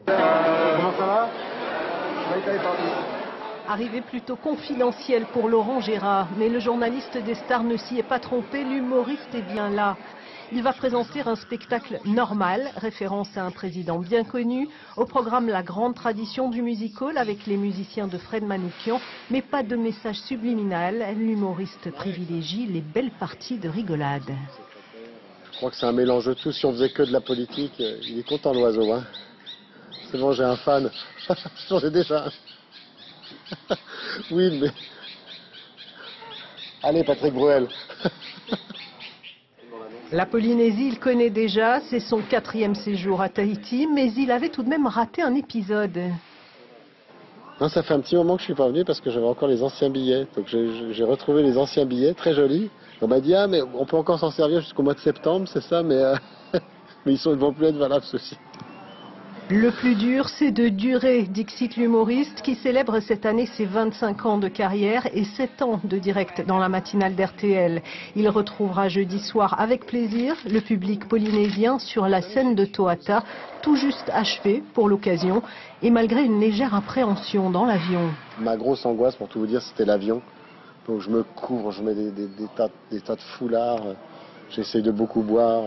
Comment ça va? Arrivée plutôt confidentielle pour Laurent Gérard, mais le journaliste des stars ne s'y est pas trompé, l'humoriste est bien là. Il va présenter un spectacle normal, référence à un président bien connu, au programme La Grande Tradition du musical avec les musiciens de Fred Manoukian, mais pas de message subliminal, l'humoriste privilégie les belles parties de rigolade. Je crois que c'est un mélange de tout, si on faisait que de la politique, il est content l'oiseau, hein. C'est bon, j'ai un fan, j'en ai déjà un. Oui, mais... Allez, Patrick Bruel. La Polynésie, il connaît déjà, c'est son 4e séjour à Tahiti, mais il avait tout de même raté un épisode. Non, ça fait un petit moment que je suis pas venu parce que j'avais encore les anciens billets. Donc j'ai retrouvé les anciens billets, très jolis. On m'a dit, ah, mais on peut encore s'en servir jusqu'au mois de septembre, c'est ça, mais, mais ils ne vont plus être valables, ceux-ci. Le plus dur, c'est de durer, dixit l'humoriste qui célèbre cette année ses 25 ans de carrière et 7 ans de direct dans la matinale d'RTL. Il retrouvera jeudi soir avec plaisir le public polynésien sur la scène de Toata, tout juste achevé pour l'occasion et malgré une légère appréhension dans l'avion. Ma grosse angoisse, pour tout vous dire, c'était l'avion. Donc je me couvre, je mets des tas de foulards, j'essaye de beaucoup boire.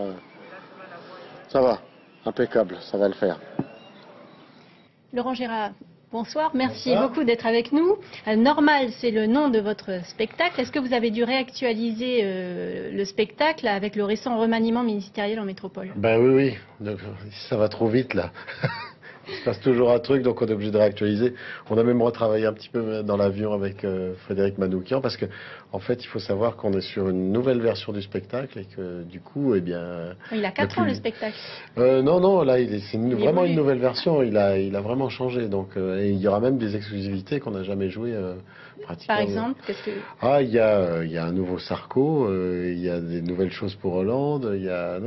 Ça va, impeccable, ça va le faire. Laurent Gérard, bonsoir. Merci beaucoup d'être avec nous. Normal, c'est le nom de votre spectacle. Est-ce que vous avez dû réactualiser le spectacle avec le récent remaniement ministériel en métropole? Ben oui, ça va trop vite là. Il se passe toujours un truc, donc on est obligé de réactualiser. On a même retravaillé un petit peu dans l'avion avec Frédéric Manoukian, parce que en fait, il faut savoir qu'on est sur une nouvelle version du spectacle et que du coup, eh bien... Il a 4 ans le spectacle. Non, là, c'est vraiment une nouvelle version. Il a vraiment changé. Donc, et il y aura même des exclusivités qu'on n'a jamais jouées pratiquement. Par exemple, qu'est-ce que... Ah, il y a un nouveau Sarko, il y a des nouvelles choses pour Hollande. Il y a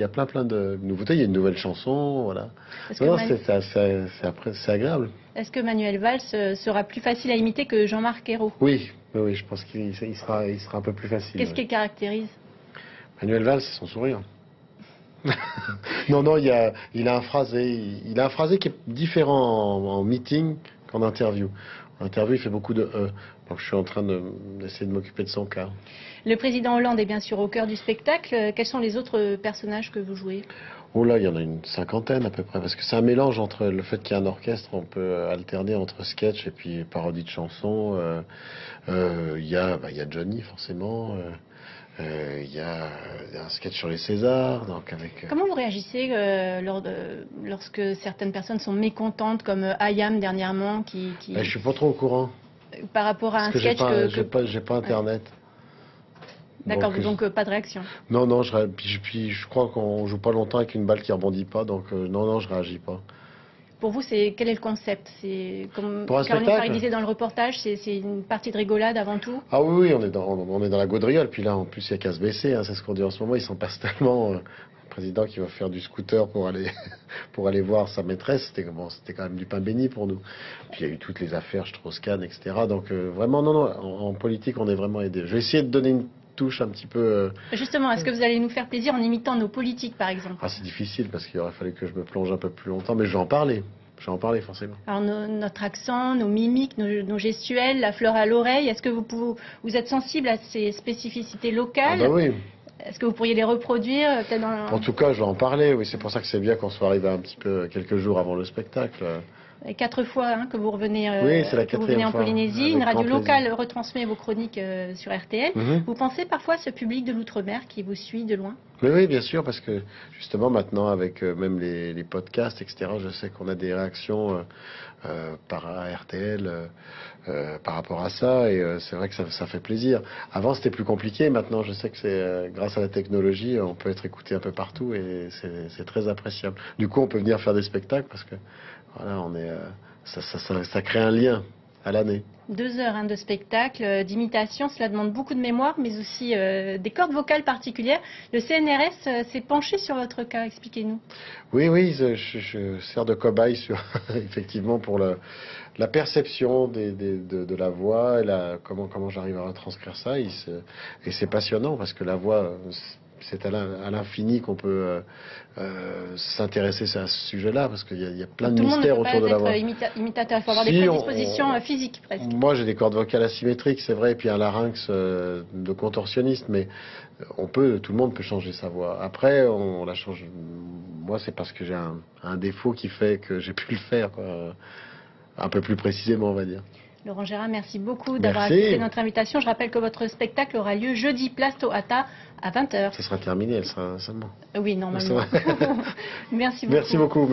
plein de nouveautés. Il y a une nouvelle chanson, voilà. C'est agréable. Est-ce que Manuel Valls sera plus facile à imiter que Jean-Marc Ayrault? Oui, je pense qu'il sera un peu plus facile. Qu'est-ce qui le caractérise? Manuel Valls, c'est son sourire. Non, il a un phrasé qui est différent en meeting qu'en interview. En interview, il fait beaucoup de donc je suis en train d'essayer de m'occuper de son cas. Le président Hollande est bien sûr au cœur du spectacle. Quels sont les autres personnages que vous jouez? Oh là, il y en a une 50aine à peu près, parce que c'est un mélange entre le fait qu'il y a un orchestre, on peut alterner entre sketch et puis parodie de chansons. Il y a Johnny forcément. Il y a un sketch sur les Césars. Donc avec, Comment vous réagissez lorsque certaines personnes sont mécontentes, comme Ayam dernièrement, qui... Je suis pas trop au courant. Par rapport à un sketch j'ai pas Internet. D'accord, donc pas de réaction. Non, puis je crois qu'on joue pas longtemps avec une balle qui rebondit pas, donc non, je réagis pas. Pour vous, quel est le concept? C'est comme pour un Caroline spectacle, Farid disait dans le reportage, c'est une partie de rigolade avant tout? Ah oui, on est dans la gaudriole, puis là en plus il y a qu'à se baisser, hein, c'est ce qu'on dit en ce moment, ils s'en passent tellement. Un président qui va faire du scooter pour aller voir sa maîtresse, c'était quand même du pain béni pour nous. Puis il y a eu toutes les affaires Strauss-Kahn, etc. Donc vraiment, non, en politique on est vraiment aidé. Je vais essayer de donner une touche un petit peu... Justement, est-ce que vous allez nous faire plaisir en imitant nos politiques, par exemple? Ah, c'est difficile, parce qu'il aurait fallu que je me plonge un peu plus longtemps, mais je vais en parler. Je vais en parler, forcément. Alors, notre accent, nos mimiques, nos gestuels, la fleur à l'oreille, est-ce que vous êtes sensible à ces spécificités locales? Ah bah oui. Est-ce que vous pourriez les reproduire En tout cas, je vais en parler, oui. C'est pour ça que c'est bien qu'on soit arrivé un petit peu quelques jours avant le spectacle. 4 fois que vous revenez, c'est la 4e en Polynésie. Avec une radio locale plaisir. retransmet vos chroniques sur RTL. Vous pensez parfois à ce public de l'outre-mer qui vous suit de loin? Mais oui, bien sûr, parce que justement maintenant avec même les podcasts, etc., je sais qu'on a des réactions par RTL par rapport à ça, et c'est vrai que ça fait plaisir. Avant c'était plus compliqué, maintenant je sais que c'est grâce à la technologie, on peut être écouté un peu partout et c'est très appréciable. Du coup, on peut venir faire des spectacles parce que voilà, ça crée un lien à l'année. 2 heures de spectacle, d'imitation, cela demande beaucoup de mémoire, mais aussi des cordes vocales particulières. Le CNRS s'est penché sur votre cas, expliquez-nous. Oui, je sers de cobaye effectivement pour la perception de la voix et comment j'arrive à retranscrire ça. Et c'est passionnant parce que la voix, c'est à l'infini qu'on peut s'intéresser à ce sujet-là, parce qu'il y a plein de mystères autour de la voix. Tout le monde ne peut pas être imitateur, il faut avoir des prédispositions physiques presque. Moi j'ai des cordes vocales asymétriques, c'est vrai, et puis un larynx de contorsionniste, mais tout le monde peut changer sa voix. Après, on la change. Moi, c'est parce que j'ai un défaut qui fait que j'ai pu le faire, quoi. Un peu plus précisément, on va dire. Laurent Gérard, merci beaucoup d'avoir accepté notre invitation. Je rappelle que votre spectacle aura lieu jeudi, place Tohata, à 20h. Ça sera terminé, elle sera seulement. Oui, normalement. Merci beaucoup. Merci beaucoup.